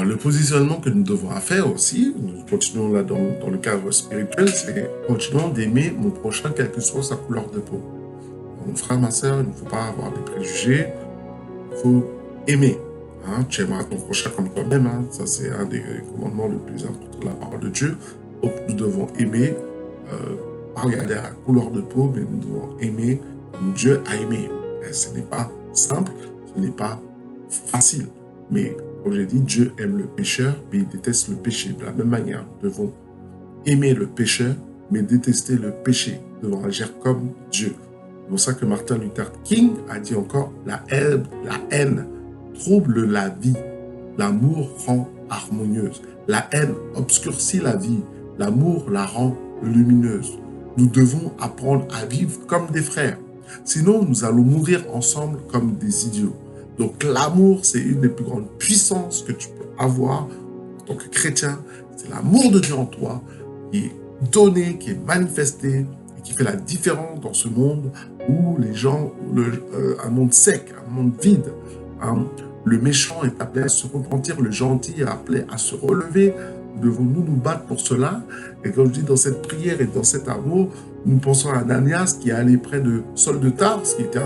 Le positionnement que nous devons faire aussi, nous continuons là dans le cadre spirituel, c'est continuons d'aimer mon prochain quelle que soit sa couleur de peau. mon frère, ma sœur, il ne faut pas avoir des préjugés. Il faut aimer. Hein, tu aimeras ton prochain comme toi-même. Hein, ça, c'est un des commandements les plus importants de la parole de Dieu. Donc, nous devons aimer, pas regarder à la couleur de peau, mais nous devons aimer comme Dieu a aimé. Et ce n'est pas simple, ce n'est pas facile. Mais, comme j'ai dit, Dieu aime le pécheur, mais il déteste le péché. De la même manière, nous devons aimer le pécheur, mais détester le péché. Nous devons agir comme Dieu. C'est pour ça que Martin Luther King a dit encore, la haine trouble la vie, l'amour rend harmonieuse. La haine obscurcit la vie, l'amour la rend lumineuse. Nous devons apprendre à vivre comme des frères. Sinon, nous allons mourir ensemble comme des idiots. Donc l'amour, c'est une des plus grandes puissances que tu peux avoir en tant que chrétien. C'est l'amour de Dieu en toi qui est donné, qui est manifesté et qui fait la différence dans ce monde où les gens, un monde sec, un monde vide. Le méchant est appelé à se repentir, le gentil est appelé à se relever. Devons-nous nous battre pour cela? Et comme je dis, dans cette prière et dans cet amour, nous pensons à Ananias qui est allé près de Saul de Tarse, qui était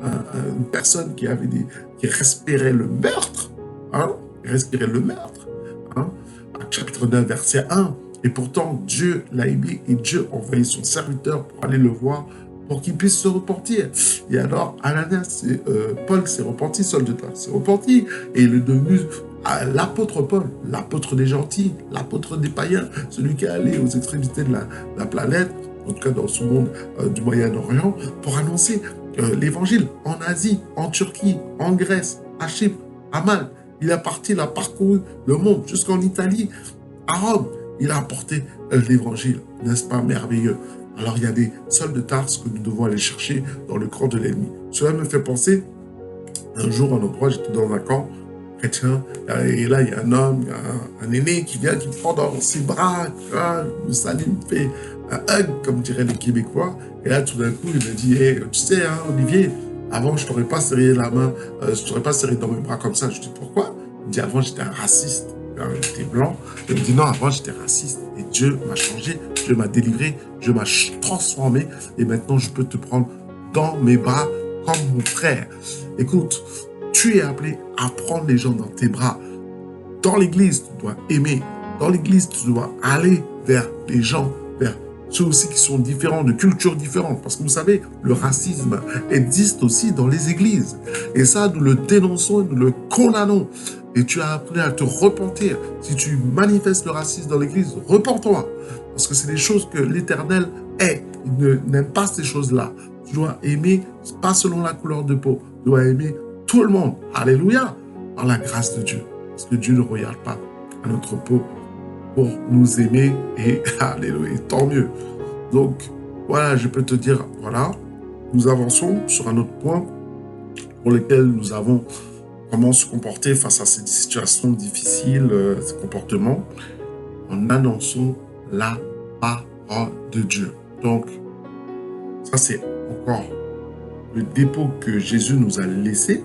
une personne qui respirait le meurtre. Respirait le meurtre. Chapitre 9, verset 1. Et pourtant, Dieu l'a aimé et Dieu a envoyé son serviteur pour aller le voir, pour qu'il puisse se repentir. Et alors, Ananias, Paul s'est repenti, Saul de Tarse s'est repenti, et il est devenu l'apôtre Paul, l'apôtre des gentils, l'apôtre des païens, celui qui est allé aux extrémités de la planète, en tout cas dans ce monde du Moyen-Orient, pour annoncer l'évangile en Asie, en Turquie, en Grèce, à Chypre, à Malte. Il a parcouru le monde jusqu'en Italie, à Rome. Il a apporté l'évangile, n'est-ce pas merveilleux? Alors il y a des Sauls de Tarse que nous devons aller chercher dans le camp de l'ennemi. Cela me fait penser, un jour, un endroit, j'étais dans un camp chrétien, et là il y a un homme, un aîné qui vient, qui me prend dans ses bras, me salue, me fait un hug, comme diraient les Québécois, et là tout d'un coup il me dit, hey, tu sais, hein, Olivier, avant je t'aurais pas serré la main, je t'aurais pas serré dans mes bras comme ça. Je dis, pourquoi? Il me dit, avant j'étais un raciste. J'étais blanc. Il me dit non, avant j'étais raciste. Et Dieu m'a changé, Dieu m'a délivré, Dieu m'a transformé. Et maintenant je peux te prendre dans mes bras comme mon frère. Écoute, tu es appelé à prendre les gens dans tes bras. Dans l'église, tu dois aimer. Dans l'église, tu dois aller vers les gens, vers ceux aussi qui sont différents, de cultures différentes. Parce que vous savez, le racisme existe aussi dans les églises. Et ça, nous le dénonçons et nous le condamnons. Et tu as appris à te repentir. Si tu manifestes le racisme dans l'église, repens-toi. Parce que c'est des choses que l'Éternel est. Il n'aime pas ces choses-là. Tu dois aimer, pas selon la couleur de peau. Tu dois aimer tout le monde. Alléluia. Par la grâce de Dieu. Parce que Dieu ne regarde pas à notre peau pour nous aimer. Et alléluia, tant mieux. Donc, voilà, je peux te dire, voilà, nous avançons sur un autre point pour lequel nous avons comment se comporter face à ces situations difficiles, ces comportements, en annonçant la parole de Dieu. Donc, ça c'est encore le dépôt que Jésus nous a laissé.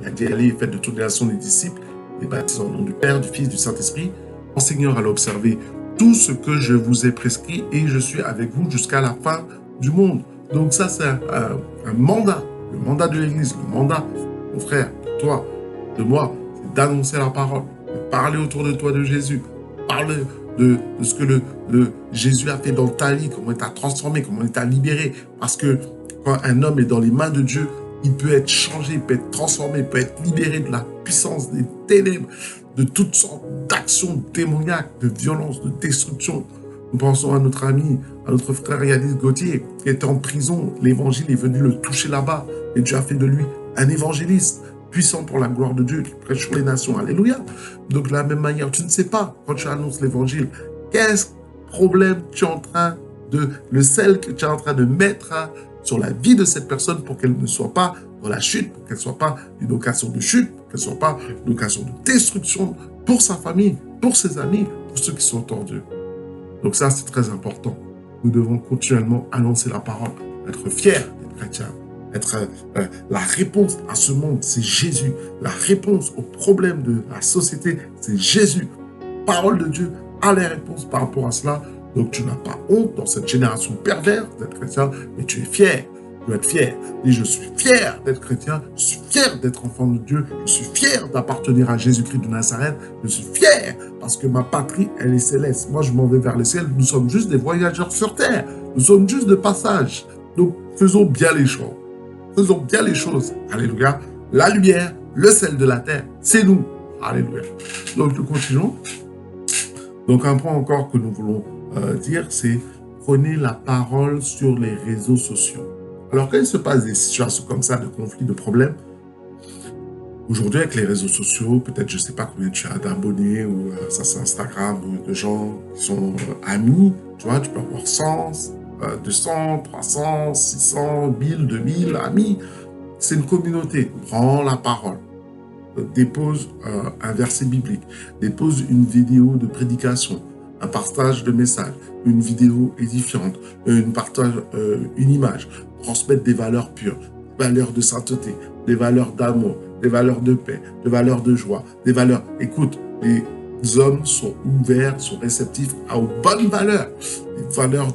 Il a dit, allez, faites de toutes les nations des disciples, les baptisés au nom du Père, du Fils, du Saint-Esprit, enseignant à l'observer tout ce que je vous ai prescrit et je suis avec vous jusqu'à la fin du monde. Donc ça c'est un mandat, le mandat de l'Église, le mandat, mon frère, toi, de moi, c'est d'annoncer la parole, de parler autour de toi de Jésus, parler de ce que le Jésus a fait dans ta vie, comment il t'a transformé, comment il t'a libéré. Parce que quand un homme est dans les mains de Dieu, il peut être changé, il peut être transformé, il peut être libéré de la puissance des ténèbres, de toutes sortes d'actions démoniaques, de violences, de destruction. Nous pensons à notre ami, à notre frère Yanis Gauthier, qui était en prison. L'évangile est venu le toucher là-bas et Dieu a fait de lui un évangéliste puissant pour la gloire de Dieu, qui prêche sur les nations. Alléluia. Donc, de la même manière, tu ne sais pas, quand tu annonces l'évangile, quel problème tu es en train de, le sel que tu es en train de mettre sur la vie de cette personne pour qu'elle ne soit pas dans la chute, pour qu'elle ne soit pas une occasion de chute, pour qu'elle ne soit pas une occasion de destruction pour sa famille, pour ses amis, pour ceux qui sont autour d'eux. Donc ça, c'est très important. Nous devons continuellement annoncer la parole, être fiers d'être chrétiens. La réponse à ce monde, c'est Jésus. La réponse aux problèmes de la société, c'est Jésus. Parole de Dieu a les réponses par rapport à cela. Donc tu n'as pas honte dans cette génération perverse d'être chrétien, mais tu es fier. dois être fier. Dis, je suis fier d'être chrétien, je suis fier d'être enfant de Dieu, je suis fier d'appartenir à Jésus-Christ de Nazareth, je suis fier parce que ma patrie, elle est céleste. Moi, je m'en vais vers le ciel, nous sommes juste des voyageurs sur terre, nous sommes juste de passage. Donc, faisons bien les choses. Faisons bien les choses. Alléluia. La lumière, le sel de la terre, c'est nous. Alléluia. Donc, nous continuons. Donc, un point encore que nous voulons dire, c'est prenez la parole sur les réseaux sociaux. Alors, quand il se passe des situations comme ça, de conflits, de problèmes, aujourd'hui, avec les réseaux sociaux, peut-être, je ne sais pas combien tu as d'abonnés, ou ça c'est Instagram, ou de gens qui sont amis, tu vois, tu peux avoir 100, 200, 300, 600, 1000, 2000 amis. C'est une communauté. Prends la parole. Dépose un verset biblique. Dépose une vidéo de prédication. Un partage de messages. Une vidéo édifiante. Une image. Transmettre des valeurs pures. Des valeurs de sainteté. Des valeurs d'amour. Des valeurs de paix. Des valeurs de joie. Des valeurs... Écoute, les hommes sont ouverts, sont réceptifs aux bonnes valeurs. Des valeurs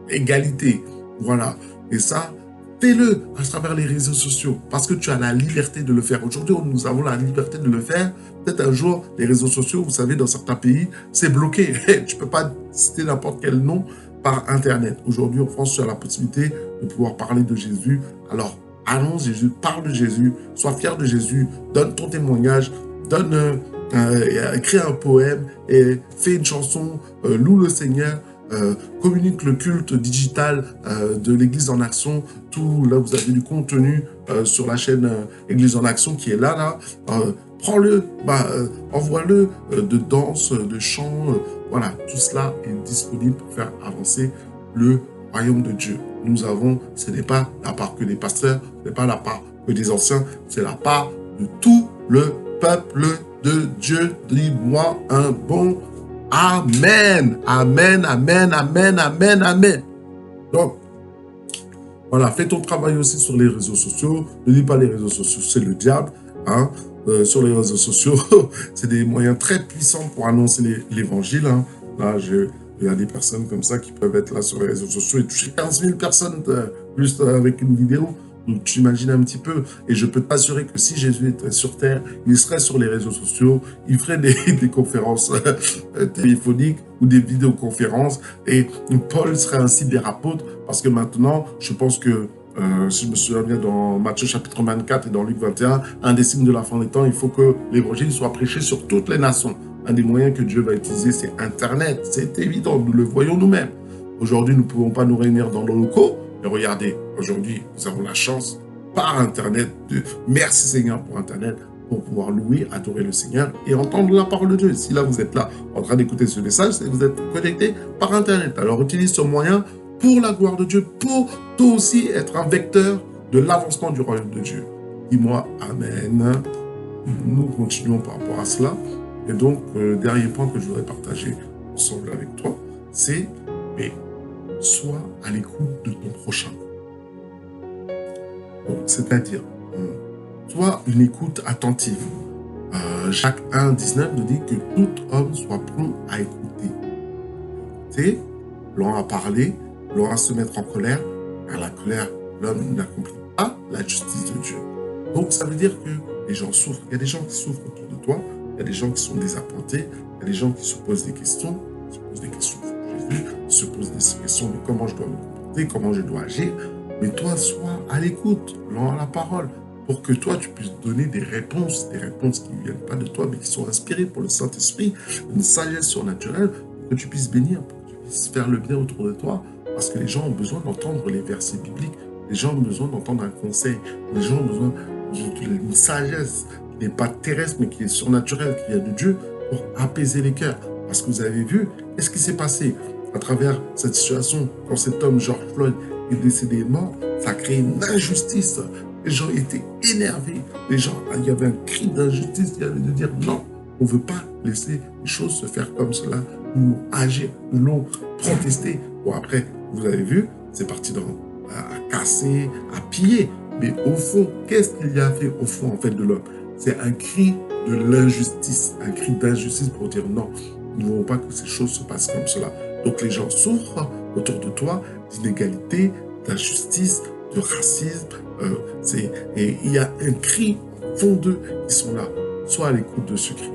d'égalité. Voilà. Et ça... fais-le à travers les réseaux sociaux parce que tu as la liberté de le faire. Aujourd'hui, nous avons la liberté de le faire. Peut-être un jour, les réseaux sociaux, vous savez, dans certains pays, c'est bloqué. Tu ne peux pas citer n'importe quel nom par Internet. Aujourd'hui, en France, tu as la possibilité de pouvoir parler de Jésus. Alors, annonce Jésus, parle de Jésus, sois fier de Jésus, donne ton témoignage, écris un poème et fais une chanson, loue le Seigneur. Communique le culte digital de l'Église en Action. Tout là, vous avez du contenu sur la chaîne Église en Action qui est là. Prends-le, envoie-le de danse, de chant. Voilà, tout cela est disponible pour faire avancer le royaume de Dieu. Nous avons, ce n'est pas la part que des pasteurs, ce n'est pas la part que des anciens, c'est la part de tout le peuple de Dieu. Dis-moi un bon Amen, amen, amen, amen, amen, amen. Donc, voilà, fais ton travail aussi sur les réseaux sociaux. Ne dis pas les réseaux sociaux, c'est le diable. Hein. Sur les réseaux sociaux, c'est des moyens très puissants pour annoncer l'évangile. Hein. Là, il y a des personnes comme ça qui peuvent être là sur les réseaux sociaux et toucher 15 000 personnes juste avec une vidéo. Donc, tu imagines un petit peu. Et je peux t'assurer que si Jésus était sur terre, il serait sur les réseaux sociaux, il ferait des conférences téléphoniques ou des vidéoconférences. Et Paul serait un cyberapôtre parce que maintenant, je pense que, si je me souviens bien, dans Matthieu chapitre 24 et dans Luc 21, un des signes de la fin des temps, il faut que l'évangile soit prêché sur toutes les nations. Un des moyens que Dieu va utiliser, c'est Internet. C'est évident, nous le voyons nous-mêmes. Aujourd'hui, nous ne pouvons pas nous réunir dans nos locaux. Et regardez, aujourd'hui, nous avons la chance, par Internet, merci Seigneur pour Internet, pour pouvoir louer, adorer le Seigneur et entendre la parole de Dieu. Si là, vous êtes là, en train d'écouter ce message, c'est que vous êtes connecté par Internet. Alors, utilise ce moyen pour la gloire de Dieu, pour toi aussi être un vecteur de l'avancement du royaume de Dieu. Dis-moi Amen. Nous continuons par rapport à cela. Et donc, le dernier point que je voudrais partager ensemble avec toi, c'est... sois à l'écoute de ton prochain. C'est-à-dire, sois une écoute attentive. Jacques 1,19 nous dit que tout homme soit prompt à écouter. Écouter, l'on a parlé, l'on a se mettre en colère, car la colère, l'homme n'accomplit pas la justice de Dieu. Donc, ça veut dire que les gens souffrent. Il y a des gens qui souffrent autour de toi, il y a des gens qui sont désappointés, il y a des gens qui se posent des questions, se pose des questions de comment je dois me comporter, comment je dois agir. Mais toi, sois à l'écoute, lends la parole, pour que toi, tu puisses donner des réponses qui ne viennent pas de toi, mais qui sont inspirées pour le Saint-Esprit, une sagesse surnaturelle, pour que tu puisses bénir, pour que tu puisses faire le bien autour de toi, parce que les gens ont besoin d'entendre les versets bibliques, les gens ont besoin d'entendre un conseil, les gens ont besoin d'une sagesse qui n'est pas terrestre, mais qui est surnaturelle, qui vient de Dieu, pour apaiser les cœurs. Parce que vous avez vu, qu'est-ce qui s'est passé à travers cette situation, quand cet homme, George Floyd, est décédé mort, ça a créé une injustice. Les gens étaient énervés. Les gens, il y avait un cri d'injustice, il y avait de dire non, on ne veut pas laisser les choses se faire comme cela, ou agir, ou non, protester. Bon, après, vous avez vu, c'est parti à casser, à piller. Mais au fond, qu'est-ce qu'il y a fait au fond, en fait, de l'homme? C'est un cri de l'injustice, un cri d'injustice pour dire non, nous ne voulons pas que ces choses se passent comme cela. Donc les gens souffrent autour de toi d'inégalité, d'injustice, de racisme. Et il y a un cri au fond d'eux qui sont là. Sois à l'écoute de ce cri.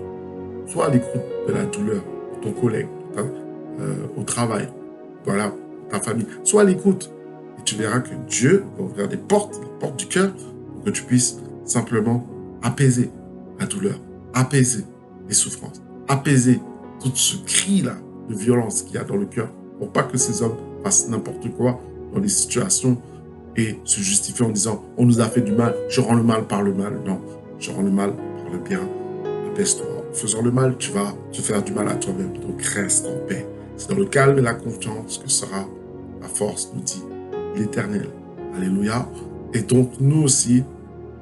Sois à l'écoute de la douleur de ton collègue, au travail, voilà, ta famille. Sois à l'écoute. Et tu verras que Dieu va ouvrir les portes du cœur, pour que tu puisses simplement apaiser la douleur, apaiser les souffrances, apaiser tout ce cri-là de violence qu'il y a dans le cœur, pour pas que ces hommes fassent n'importe quoi dans des situations et se justifient en disant « on nous a fait du mal, je rends le mal par le mal ». Non, je rends le mal par le bien. Apaise-toi. En faisant le mal, tu vas te faire du mal à toi-même. Donc reste en paix. C'est dans le calme et la confiance que sera la force, nous dit l'Éternel. Alléluia. Et donc nous aussi,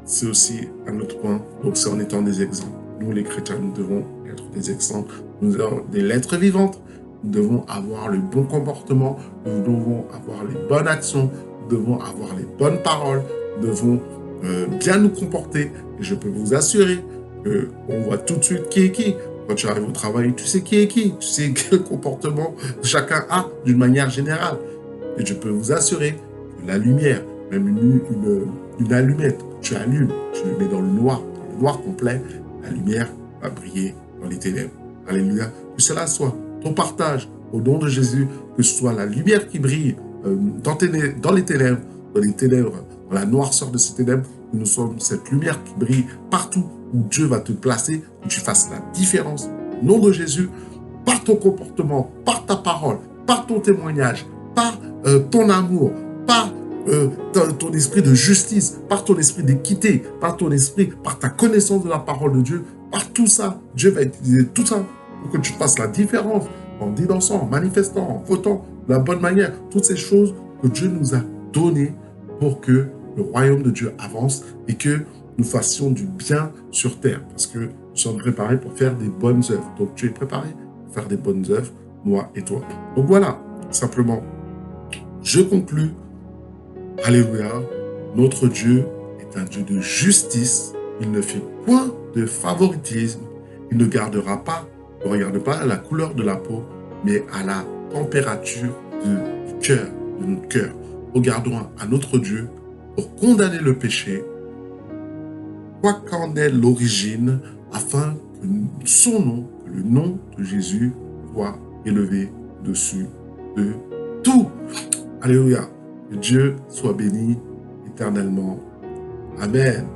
c'est aussi un autre point. Donc c'est en étant des exemples. Nous les chrétiens, nous devons être des exemples. Nous devons des lettres vivantes. Nous devons avoir le bon comportement. Nous devons avoir les bonnes actions. Nous devons avoir les bonnes paroles. Nous devons bien nous comporter. Et je peux vous assurer qu'on voit tout de suite qui est qui. Quand tu arrives au travail, tu sais qui est qui. Tu sais quel comportement chacun a d'une manière générale. Et je peux vous assurer que la lumière, même une allumette, tu allumes, tu le mets dans le noir complet, la lumière va briller dans les ténèbres. Alléluia. Que cela soit ton partage au nom de Jésus, que ce soit la lumière qui brille dans les ténèbres, dans la noirceur de ces ténèbres, que nous sommes cette lumière qui brille partout où Dieu va te placer, que tu fasses la différence. Au nom de Jésus, par ton comportement, par ta parole, par ton témoignage, par ton amour, par ton esprit de justice, par ton esprit d'équité, par ton esprit, par ta connaissance de la parole de Dieu, par tout ça, Dieu va utiliser tout ça pour que tu fasses la différence en dénonçant, en manifestant, en votant de la bonne manière. Toutes ces choses que Dieu nous a données pour que le royaume de Dieu avance et que nous fassions du bien sur terre. Parce que nous sommes préparés pour faire des bonnes œuvres. Donc tu es préparé pour faire des bonnes œuvres, moi et toi. Donc voilà, simplement, je conclus. Alléluia. Notre Dieu est un Dieu de justice. Il ne fait point de favoritisme. Il ne regarde pas à la couleur de la peau, mais à la température du cœur, de notre cœur. Regardons à notre Dieu pour condamner le péché, quoi qu'en est l'origine, afin que son nom, que le nom de Jésus, soit élevé dessus de tout. Alléluia. Que Dieu soit béni éternellement. Amen.